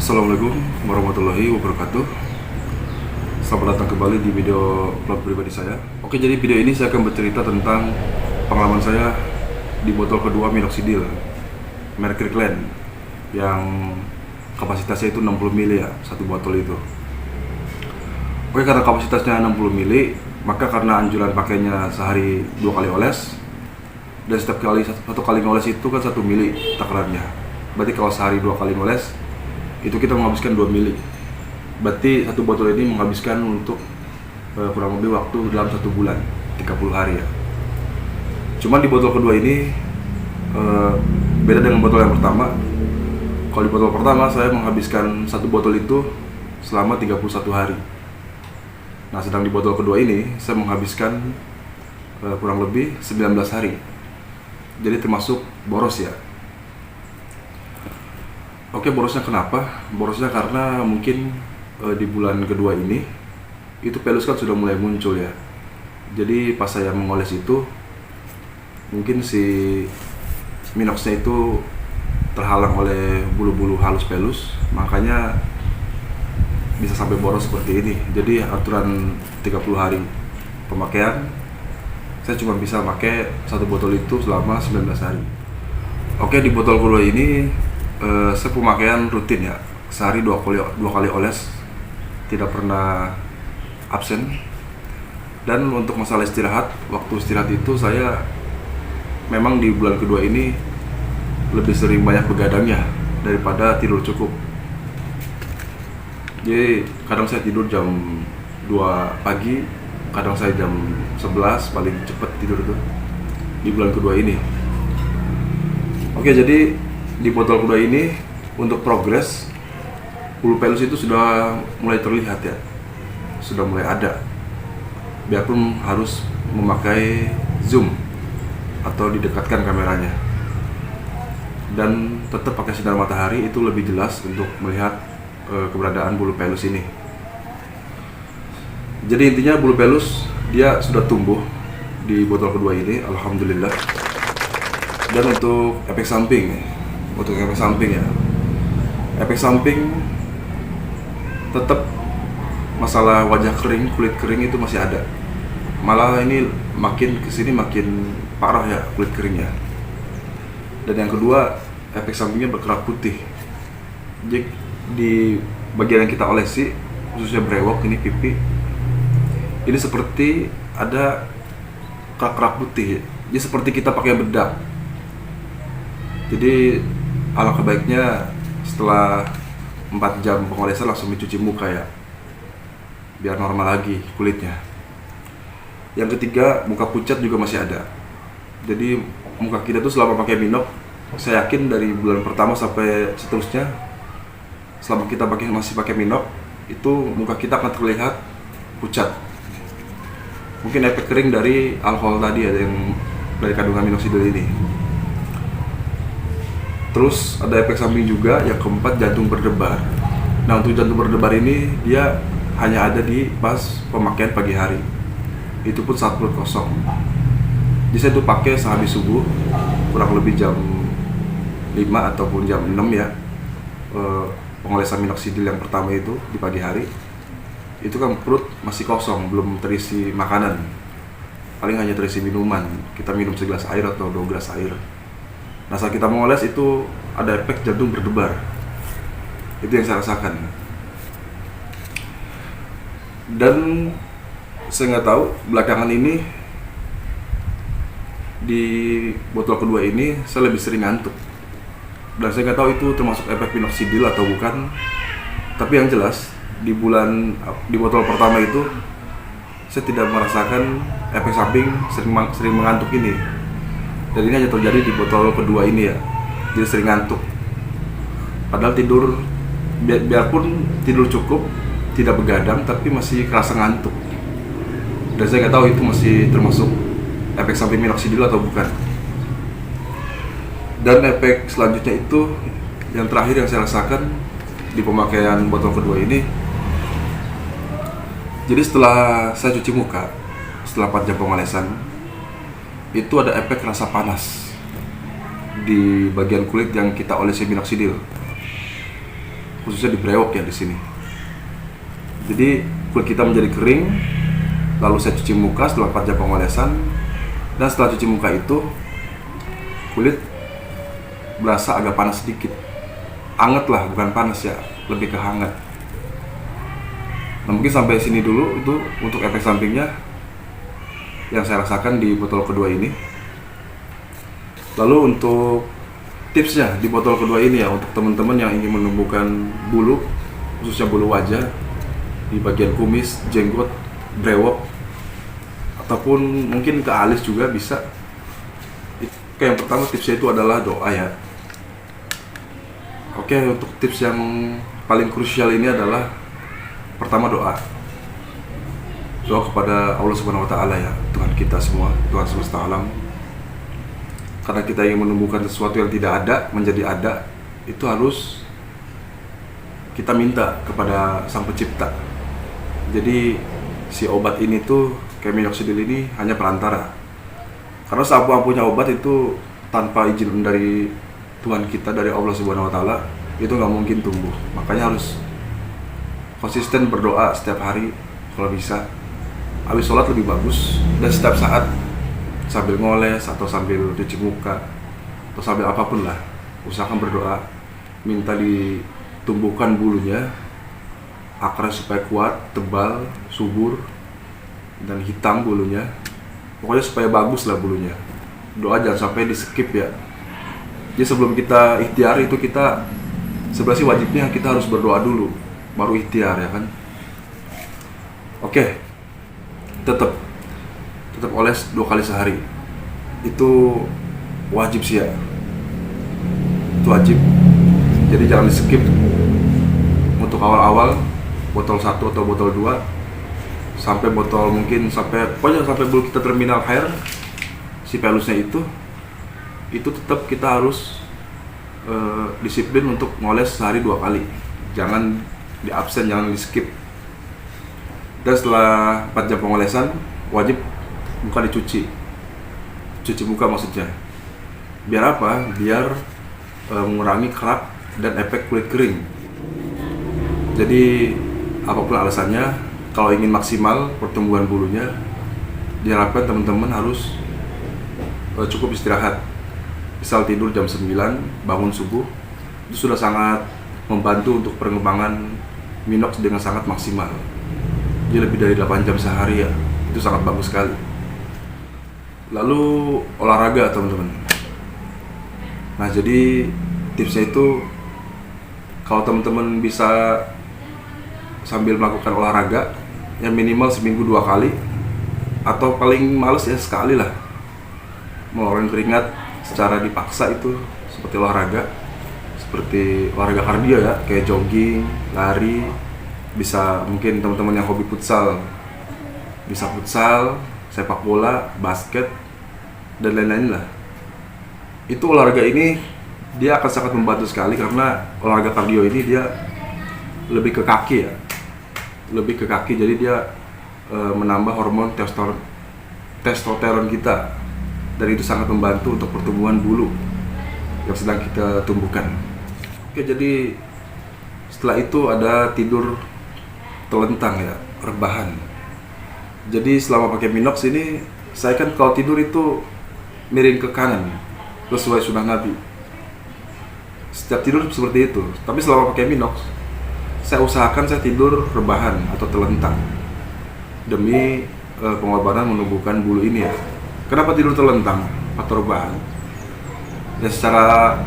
Assalamualaikum warahmatullahi wabarakatuh. Selamat datang kembali di video vlog pribadi saya. Oke, jadi video ini saya akan bercerita tentang pengalaman saya di botol kedua minoxidil merek Kirkland yang kapasitasnya itu 60 ml ya, satu botol itu. Oke, karena kapasitasnya 60 ml, maka karena anjuran pakainya sehari 2 kali oles, dan setiap kali satu kali ngoles itu kan 1 ml takarannya. Berarti kalau sehari 2 kali ngoles itu kita menghabiskan 2 ml. Berarti satu botol ini menghabiskan untuk kurang lebih waktu dalam 1 bulan, 30 hari ya. Cuman di botol kedua ini beda dengan botol yang pertama. Kalau di botol pertama saya menghabiskan satu botol itu selama 31 hari. Nah, sedang di botol kedua ini saya menghabiskan kurang lebih 19 hari. Jadi termasuk boros ya. Oke, borosnya kenapa? Borosnya karena mungkin di bulan kedua ini itu pelus kan sudah mulai muncul ya. Jadi pas saya mengoles itu mungkin si minoxnya itu terhalang oleh bulu-bulu halus pelus, makanya bisa sampai boros seperti ini. Jadi aturan 30 hari pemakaian, saya cuma bisa pakai satu botol itu selama 19 hari. Oke, di botol kedua ini saya pemakaian rutin ya, sehari dua kali oles, tidak pernah absen. Dan untuk masalah istirahat, waktu istirahat itu saya memang di bulan kedua ini lebih sering banyak begadangnya daripada tidur cukup. Jadi kadang saya tidur jam 2 pagi, kadang saya jam 11 paling cepat tidur itu di bulan kedua ini. Oke, jadi di botol kedua ini untuk progres bulu pelus itu sudah mulai terlihat ya, sudah mulai ada, biarpun harus memakai zoom atau didekatkan kameranya, dan tetap pakai sinar matahari itu lebih jelas untuk melihat keberadaan bulu pelus ini. Jadi intinya bulu pelus dia sudah tumbuh di botol kedua ini, alhamdulillah. Dan untuk efek samping ya, efek samping tetap masalah wajah kering, kulit kering itu masih ada. Malah ini makin kesini makin parah ya kulit keringnya. Dan yang kedua, efek sampingnya berkerak putih. Jadi di bagian yang kita olesi, khususnya brewok ini pipi, ini seperti ada kerak-kerak putih ya. Jadi seperti kita pakai bedak. Jadi alangkah baiknya setelah 4 jam pengolesan langsung dicuci muka ya, biar normal lagi kulitnya. Yang ketiga, muka pucat juga masih ada. Jadi muka kita tuh selama pakai Minox, saya yakin dari bulan pertama sampai seterusnya, selama kita masih pakai Minox, itu muka kita akan terlihat pucat. Mungkin efek kering dari alkohol tadi ya, yang dari kandungan minoxidil ini. Terus ada efek samping juga, yang keempat, jantung berdebar. Nah, untuk jantung berdebar ini dia hanya ada di pas pemakaian pagi hari. Itu pun saat perut kosong. Jadi saya tuh pakai sehabis subuh, kurang lebih jam 5 ataupun jam 6 ya. Pengolesan minoxidil yang pertama itu di pagi hari. Itu kan perut masih kosong, belum terisi makanan. Paling hanya terisi minuman. Kita minum segelas air atau 2 gelas air. Nah, saat kita mengoles itu ada efek jantung berdebar. Itu yang saya rasakan. Dan saya nggak tahu belakangan ini di botol kedua ini saya lebih sering ngantuk. Dan saya nggak tahu itu termasuk efek minoxidil atau bukan. Tapi yang jelas di botol pertama itu saya tidak merasakan efek samping sering mengantuk ini. Dan ini hanya terjadi di botol kedua ini ya. Jadi sering ngantuk. Padahal tidur, biarpun tidur cukup, tidak begadang, tapi masih kerasa ngantuk. Dan saya nggak tahu itu masih termasuk efek samping minoxidil atau bukan. Dan efek selanjutnya itu, yang terakhir yang saya rasakan di pemakaian botol kedua ini. Jadi setelah saya cuci muka, setelah 4 jam pengolesan, itu ada efek rasa panas di bagian kulit yang kita olesi minoxidil. khususnya di brewok ya di sini. Jadi kulit kita menjadi kering, lalu saya cuci muka setelah 4 jam pengolesan, dan setelah cuci muka itu kulit berasa agak panas sedikit, anget lah, bukan panas ya, lebih ke hangat. Nah mungkin sampai sini dulu itu untuk efek sampingnya yang saya rasakan di botol kedua ini. Lalu untuk tipsnya di botol kedua ini ya, untuk teman-teman yang ingin menumbuhkan bulu, khususnya bulu wajah di bagian kumis, jenggot, brewok, ataupun mungkin ke alis juga bisa. Oke, yang pertama tipsnya itu adalah doa ya. Oke, untuk tips yang paling krusial ini adalah pertama doa. Doa kepada Allah Subhanahu wa taala ya, Tuhan kita semua, Tuhan semesta alam. Karena kita ingin menumbuhkan sesuatu yang tidak ada menjadi ada, itu harus kita minta kepada Sang Pencipta. Jadi si obat ini tuh, kayak minoxidil ini hanya perantara. Karena seampu-ampunya obat itu tanpa izin dari Tuhan kita, dari Allah Subhanahu wa taala, itu nggak mungkin tumbuh. Makanya harus konsisten berdoa setiap hari kalau bisa. Habis sholat lebih bagus, dan setiap saat sambil ngoles atau sambil cuci muka atau sambil apapun lah, usahakan berdoa, minta ditumbuhkan bulunya, akarnya supaya kuat, tebal, subur, dan hitam bulunya. Pokoknya supaya bagus lah bulunya. Doa jangan sampai di skip ya. Jadi sebelum kita ikhtiar itu, kita sebenarnya sih wajibnya kita harus berdoa dulu, baru ikhtiar ya kan. Oke, tetap oles 2 kali sehari. Itu wajib sih ya. Itu wajib. Jadi jangan di skip. Untuk awal-awal botol 1 atau botol 2 sampai botol mungkin pokoknya sampai bulu kita terminal hair, si pelusnya itu tetap kita harus disiplin untuk ngoles sehari 2 kali. Jangan di absen, jangan di skip. Dan setelah 4 jam pengolesan wajib muka dicuci muka maksudnya. Biar apa? Biar mengurangi kerak dan efek kulit kering. Jadi apapun alasannya, kalau ingin maksimal pertumbuhan bulunya, diharapkan teman-teman harus cukup istirahat. Misal tidur jam 9, bangun subuh, itu sudah sangat membantu untuk pengembangan minox dengan sangat maksimal. Jadi lebih dari 8 jam sehari ya, itu sangat bagus sekali. Lalu olahraga teman-teman. Nah jadi tipsnya itu, kalau teman-teman bisa sambil melakukan olahraga, yang minimal seminggu 2 kali, atau paling males ya sekali lah, mengeluarkan keringat secara dipaksa, itu seperti olahraga kardio ya, kayak jogging, lari. Bisa mungkin teman-teman yang hobi futsal, bisa futsal, sepak bola, basket, dan lain-lain lah. Itu olahraga ini dia akan sangat membantu sekali, karena olahraga kardio ini dia lebih ke kaki ya, jadi dia menambah hormon testosteron kita, dan itu sangat membantu untuk pertumbuhan bulu yang sedang kita tumbuhkan. Oke, jadi setelah itu ada tidur telentang ya, rebahan. Jadi selama pakai minox ini, saya kan kalau tidur itu miring ke kanan sesuai sunnah Nabi. Setiap tidur seperti itu. Tapi selama pakai minox, saya usahakan saya tidur rebahan atau telentang demi pengorbanan menumbuhkan bulu ini ya. Kenapa tidur telentang atau rebahan? Ya secara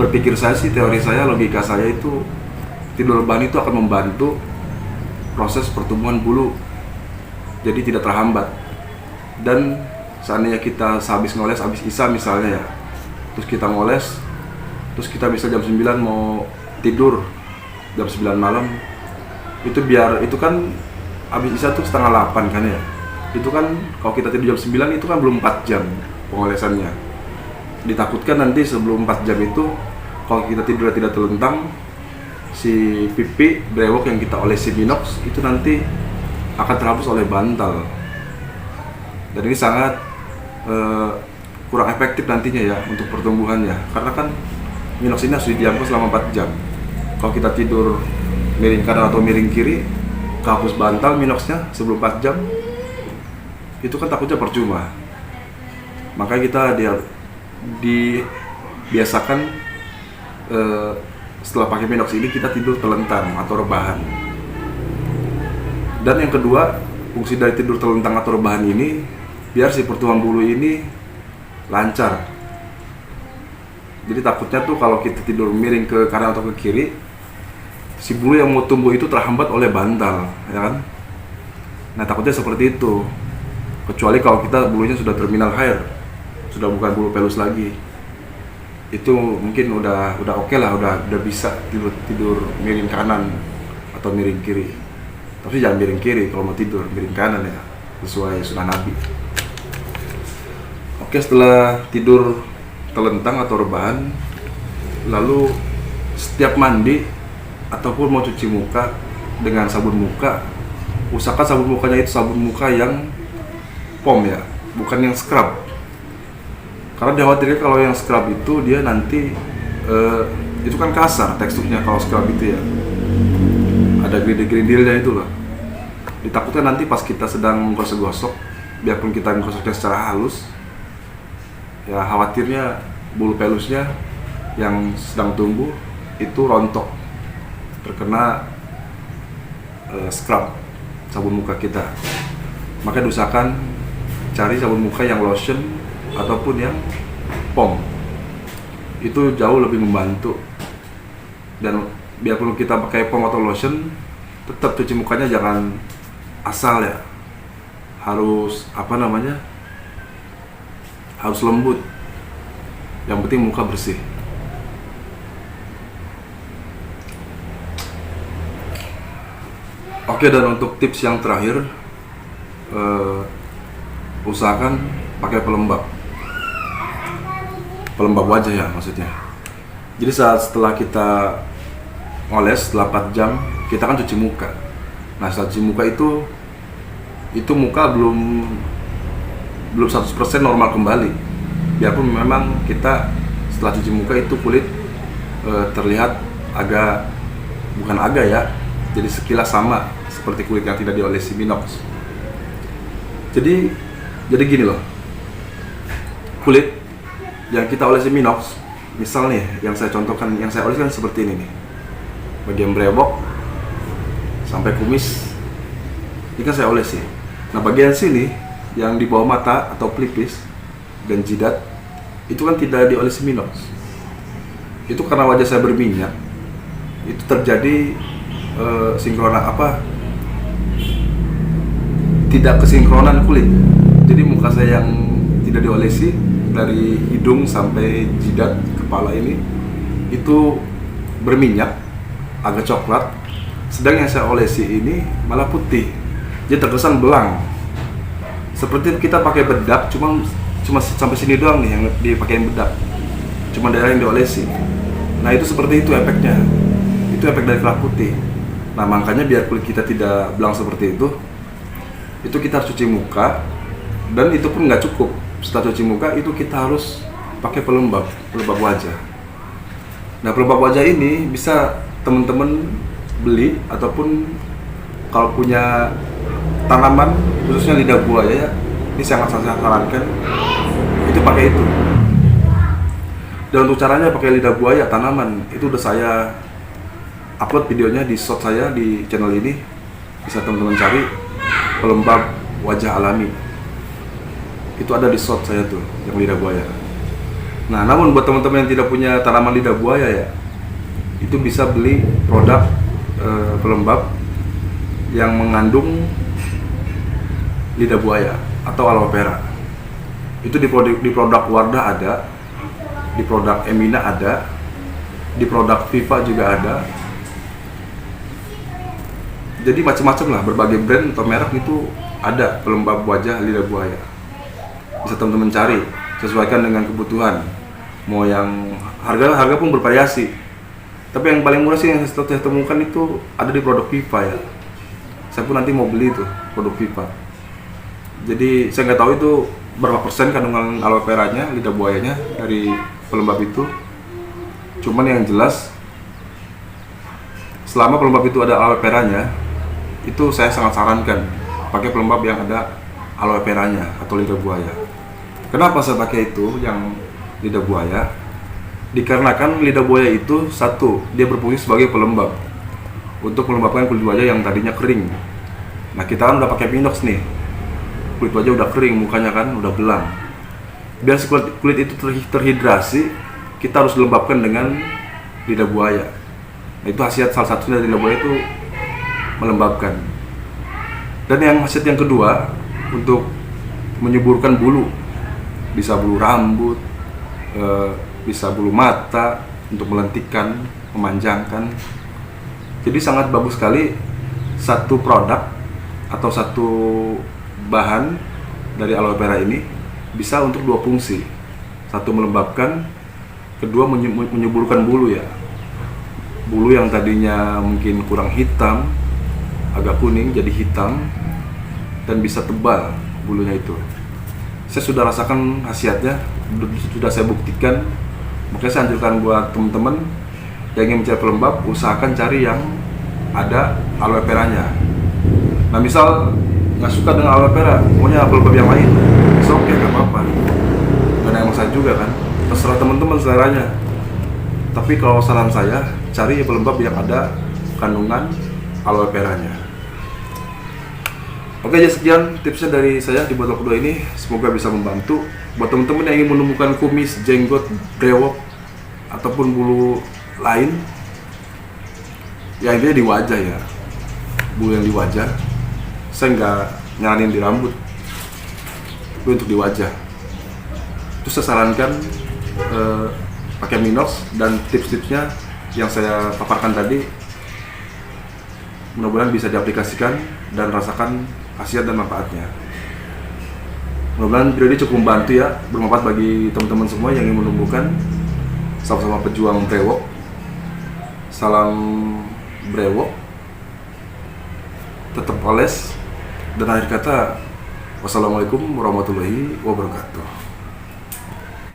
berpikir saya sih, teori saya, logika saya itu, tidur rebahan itu akan membantu proses pertumbuhan bulu, jadi tidak terhambat. Dan seandainya kita sehabis ngoles, habis isya misalnya ya, terus kita ngoles, terus kita bisa jam 9 mau tidur, jam 9 malam, itu kan habis isya tuh setengah 8 kan ya. Itu kan kalau kita tidur jam 9 itu kan belum 4 jam pengolesannya. Ditakutkan nanti sebelum 4 jam itu, kalau kita tidur tidak telentang, si pipi brewok yang kita olesi minox itu nanti akan terhapus oleh bantal, dan ini sangat kurang efektif nantinya ya untuk pertumbuhannya, karena kan minox ini harus didiamkan selama 4 jam. kalau kita tidur miring kanan atau miring kiri, kehapus bantal minoxnya sebelum 4 jam, itu kan takutnya percuma. Makanya kita dibiasakan setelah pakai minox ini kita tidur telentang atau rebahan. Dan yang kedua, fungsi dari tidur telentang atau rebahan ini biar si pertumbuhan bulu ini lancar. Jadi takutnya tuh kalau kita tidur miring ke kanan atau ke kiri, si bulu yang mau tumbuh itu terhambat oleh bantal, ya kan? Nah, takutnya seperti itu. Kecuali kalau kita bulunya sudah terminal hair, sudah bukan bulu pelus lagi. Itu mungkin udah oke lah, udah bisa tidur miring kanan atau miring kiri. Tapi jangan miring kiri kalau mau tidur, miring kanan ya, sesuai sunnah Nabi. Oke, setelah tidur telentang atau rebahan, lalu setiap mandi ataupun mau cuci muka dengan sabun muka, usahakan sabun mukanya itu sabun muka yang POM ya, bukan yang scrub. Karena dikhawatirkan kalau yang scrub itu dia nanti itu kan kasar teksturnya kalau scrub itu ya, ada gerindil-gerindilnya itu loh. Ditakutkan nanti pas kita sedang menggosok-gosok, biarpun kita menggosoknya secara halus, ya khawatirnya bulu pelusnya yang sedang tumbuh itu rontok, terkena scrub sabun muka kita. Maka diusahakan cari sabun muka yang lotion ataupun yang POM. Itu jauh lebih membantu. Dan biarpun kita pakai POM atau lotion, tetap cuci mukanya jangan asal ya. Harus harus lembut. Yang penting muka bersih. Oke, dan untuk tips yang terakhir, usahakan pakai pelembab wajah ya maksudnya. Jadi setelah kita ngoles setelah 4 jam, kita kan cuci muka. Nah, setelah cuci muka itu muka belum 100% normal kembali. Biarpun memang kita setelah cuci muka itu kulit terlihat jadi sekilas sama seperti kulit yang tidak diolesi minox. Jadi gini loh, kulit yang kita olesi minox, misal nih yang saya contohkan, yang saya oleskan seperti ini nih, bagian brewok sampai kumis ini kan saya olesi. Nah, bagian sini yang di bawah mata atau pelipis dan jidat itu kan tidak diolesi minox. Itu karena wajah saya berminyak, itu terjadi tidak kesinkronan kulit. Jadi muka saya yang tidak diolesi dari hidung sampai jidat kepala ini itu berminyak, agak coklat. Sedang yang saya olesi ini malah putih, jadi terkesan belang. Seperti kita pakai bedak, cuma sampai sini doang nih yang dipakein bedak, cuma daerah yang diolesi. Nah, itu seperti itu efeknya. Itu efek dari kerak putih. Nah, makanya biar kulit kita tidak belang seperti itu kita harus cuci muka, dan itu pun nggak cukup. Setelah cuci muka itu kita harus pakai pelembab wajah. Nah, pelembab wajah ini bisa teman-teman beli ataupun kalau punya tanaman khususnya lidah buaya ya, ini sangat saya sarankan itu pakai itu. Dan untuk caranya pakai lidah buaya tanaman itu udah saya upload videonya di short saya di channel ini, bisa teman-teman cari pelembab wajah alami. Itu ada di short saya tuh yang lidah buaya. Nah, namun buat teman-teman yang tidak punya tanaman lidah buaya ya, itu bisa beli produk pelembab yang mengandung lidah buaya atau aloe vera. Itu di produk Wardah ada, di produk Emina ada, di produk Viva juga ada. Jadi macam-macam lah, berbagai brand atau merek itu ada pelembab wajah lidah buaya. Bisa teman-teman cari, sesuaikan dengan kebutuhan. Mau yang harga pun bervariasi. Tapi yang paling murah sih yang saya temukan itu ada di produk Viva ya. Saya pun nanti mau beli tuh produk Viva. Jadi saya nggak tahu itu berapa persen kandungan aloe veranya, lidah buayanya dari pelembab itu. Cuman yang jelas selama pelembab itu ada aloe veranya, itu saya sangat sarankan pakai pelembab yang ada aloe veranya atau lidah buaya. Kenapa saya pakai itu yang lidah buaya? Dikarenakan lidah buaya itu satu, dia berfungsi sebagai pelembab untuk melembabkan kulit wajah yang tadinya kering. Nah, kita kan udah pakai Minox nih, kulit wajah udah kering, mukanya kan udah belang. Biar kulit itu terhidrasi, kita harus lembabkan dengan lidah buaya. Nah, itu khasiat salah satunya dari lidah buaya itu melembabkan. Dan yang khasiat yang kedua, untuk menyuburkan bulu, bisa bulu rambut, bisa bulu mata, untuk melentikkan, memanjangkan. Jadi sangat bagus sekali satu produk atau satu bahan dari aloe vera ini bisa untuk dua fungsi. Satu melembabkan, kedua menyuburkan bulu ya. Bulu yang tadinya mungkin kurang hitam, agak kuning jadi hitam, dan bisa tebal bulunya itu. Saya sudah rasakan khasiatnya, sudah saya buktikan. Makanya saya anjurkan buat teman-teman yang ingin mencari pelembab, usahakan cari yang ada aloe veranya. Nah, misal nggak suka dengan aloe vera, maunya pelembab yang lain, so ya nggak apa-apa, nggak ada yang masalah juga kan, terserah teman-teman seleranya. Tapi kalau saran saya, cari pelembab yang ada kandungan aloe veranya. Oke, jadi sekian tipsnya dari saya di botol kedua ini. Semoga bisa membantu buat teman-teman yang ingin menemukan kumis, jenggot, brewok, ataupun bulu lain. Ya, intinya di wajah ya, bulu yang di wajah. Saya nggak nyaranin di rambut, itu untuk di wajah. Terus saya sarankan pakai Minox, dan tips-tipsnya yang saya paparkan tadi mudah-mudahan bisa diaplikasikan dan rasakan khasiat dan manfaatnya. Mudah-mudahan video ini cukup membantu ya, bermanfaat bagi teman-teman semua yang ingin menumbuhkan. Sama-sama pejuang brewok. Salam brewok, tetap oles, dan akhir kata wassalamualaikum warahmatullahi wabarakatuh.